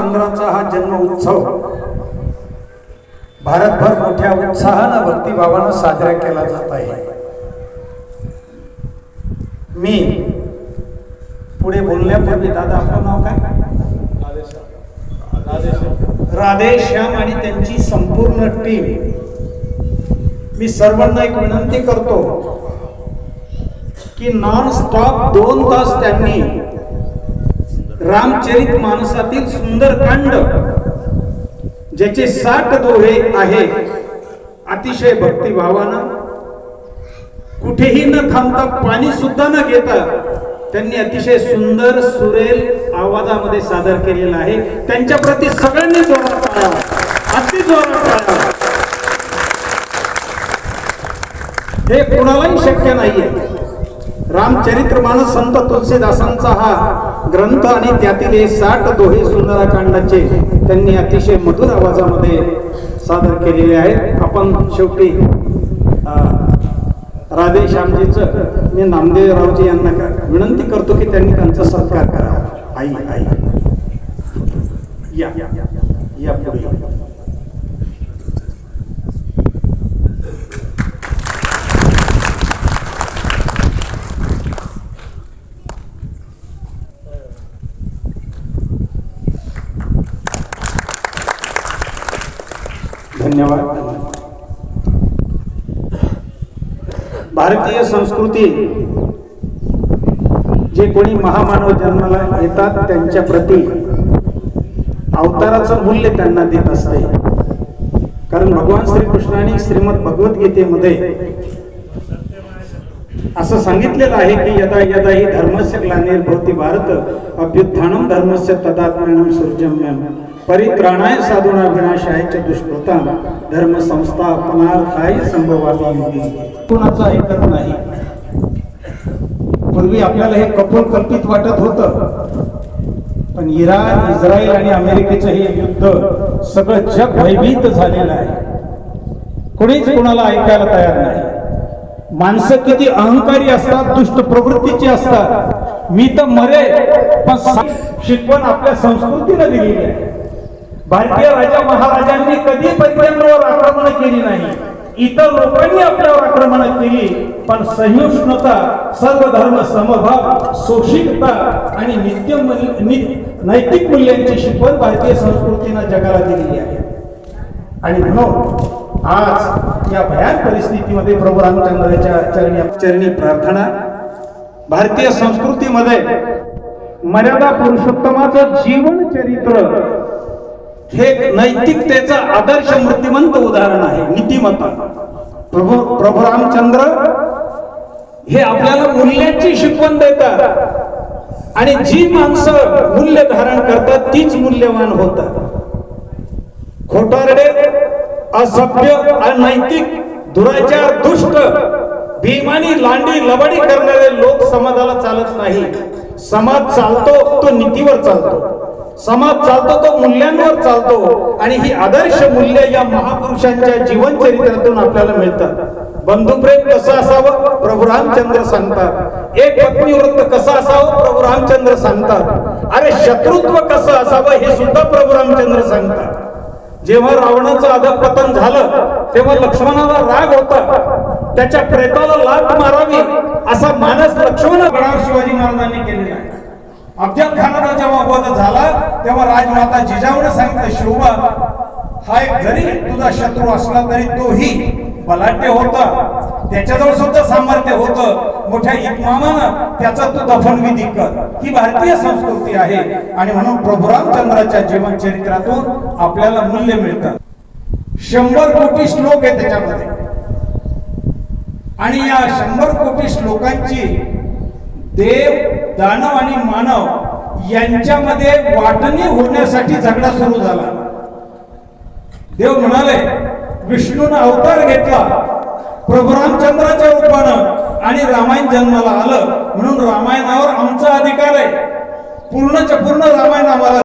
रामचंद्राचा हा जन्म उत्सव भारतभर मोठ्या उत्साहानं भक्तिभावानं साजरा केला जात आहे। मी पुढे बोलण्यापूर्वी दादा आपलं नाव काय? राधेश्याम आणि त्यांची संपूर्ण टीम, मी सर्वांना एक विनंती करतो की नॉन स्टॉप 2 तास त्यांनी रामचरित मानसातील सुंदरकांड ज्याचे 60 दोहे आहे अतिशय भक्तिभावानं कुठेही न थांबता पाणी सुद्धा न घेता त्यांनी अतिशय सुंदर सुरेल आवाजामध्ये सादर केलेला आहे। त्यांच्या प्रती सगळ्यांनी जोरात टाळावा, अति जोरात टाळावा। हे कुणालाही शक्य नाहीये। रामचरितमानस संत तुलसीदासांचा हा ग्रंथ आणि त्यातील हे 60 दोहे सुंदरकांडाचे त्यांनी अतिशय मधुर आवाजामध्ये सादर केलेले आहेत। आपण शेवटी राधेश्यामजीचं मी नामदेवरावजी यांना विनंती करतो की त्यांनी त्यांचा सत्कार करावा। आई आई या या पुढे। धन्यवाद। भारतीय संस्कृती जे कोणी महामानव जन्माला येतात त्यांच्या प्रती अवताराचं मूल्य त्यांना देत असते। कारण भगवान श्रीकृष्णाने श्रीमद भगवद्गीतेमध्ये असं सांगितलेलं आहे की यदा यदा हि धर्मस्य ग्लानिर्भवति भारत अभ्युत्थानं धर्मस्य तदात्म्यानं सृजम्यं परित्राणाय साधूनां विनाशाय च दुष्कृतां धर्म संस्थापनार्थाय संभवामि युगे। कोणाचं ऐकत नाही। पूर्वी आपल्याला हे कपोलकल्पित वाटत होतं, पण इराण, इस्रायल आणि अमेरिकेचं हे युद्ध सगळं जग भयभीत झालेलं आहे। कोणीच कोणाला ऐकायला तयार नाही। माणसं किती अहंकारी असतात, दुष्ट प्रवृत्तीची असतात। मी तर मरे पण शिकवण आपल्या संस्कृतीने दिलेली आहे। भारतीय राजा महाराजांनी कधी परक्यांवर आक्रमण केली नाही, इतर लोकांनी आपल्यावर आक्रमण केली, पण सहिष्णुता, सर्व धर्म समभाव, सोशिकता आणि नैतिक मूल्यांची शिकवण भारतीय संस्कृतीने जगाला दिलेली आहे। आणि म्हणून आज या भयान परिस्थितीमध्ये प्रभू रामचंद्राच्या चरणी प्रार्थना। भारतीय संस्कृतीमध्ये मर्यादा पुरुषोत्तमाचं जीवन चरित्र हे नैतिकतेचा आदर्श मूर्तिमंत उदाहरण आहे। नीतिमत्ता प्रभू रामचंद्र हे आपल्याला मूल्याची शिकवण देतात आणि जी माणसं मूल्य धारण करतात तीच मूल्यवान होतात। खोटारडे, असभ्य, अनैतिक, दुराचार, दुष्ट, बेईमानी, लांडी लबाडी करणारे लोक समाजाला चालत नाही। समाज चालतो तो नीतीवर चालतो, समाज चालतो तो मूल्यांवर चालतो आणि ही आदर्श मूल्य या महापुरुषांच्या जीवन चरित्रातून आपल्याला मिळतात। बंधुप्रेम कसं असावं प्रभू रामचंद्र सांगतात। एक पत्नीव्रत कसं असावं प्रभू रामचंद्र सांगतात। अरे शत्रुत्व कसं असावं हे सुद्धा प्रभू रामचंद्र सांगतात। जेव्हा रावणाचं अधःपतन झालं तेव्हा लक्ष्मणाला राग होता, त्याच्या प्रेताला लाथ मारावी असा मानस लक्ष्मणावर शिवाजी महाराजांनी केलेला आहे। अफजल खानाचा जेव्हा वध झाला तेव्हा राजमाता जिजाऊने सांगितलं, शिवबा हा एक जरी तुझा शत्रू असला तरी तोही बलाढ्य होता, त्याच्याजवळ सुद्धा सामर्थ्य होतं, मोठ्या इमामानं त्याचा तू दफनविधी कर। ही भारतीय संस्कृती आहे आणि म्हणून प्रभू रामचंद्राच्या जीवन चरित्रातून आपल्याला मूल्य मिळतं। 100 कोटी श्लोक आहे त्याच्यामध्ये आणि या 100 कोटी श्लोकांची देव, दानव आणि मानव यांच्यामध्ये वाटणी होण्यासाठी झगडा सुरू झाला। देव म्हणाले, विष्णूने अवतार घेतला प्रभू रामचंद्राच्या रूपानं आणि रामायण जन्माला आलं, म्हणून रामायणावर आमचा अधिकार आहे। पूर्णच्या पूर्ण रामायण आम्हाला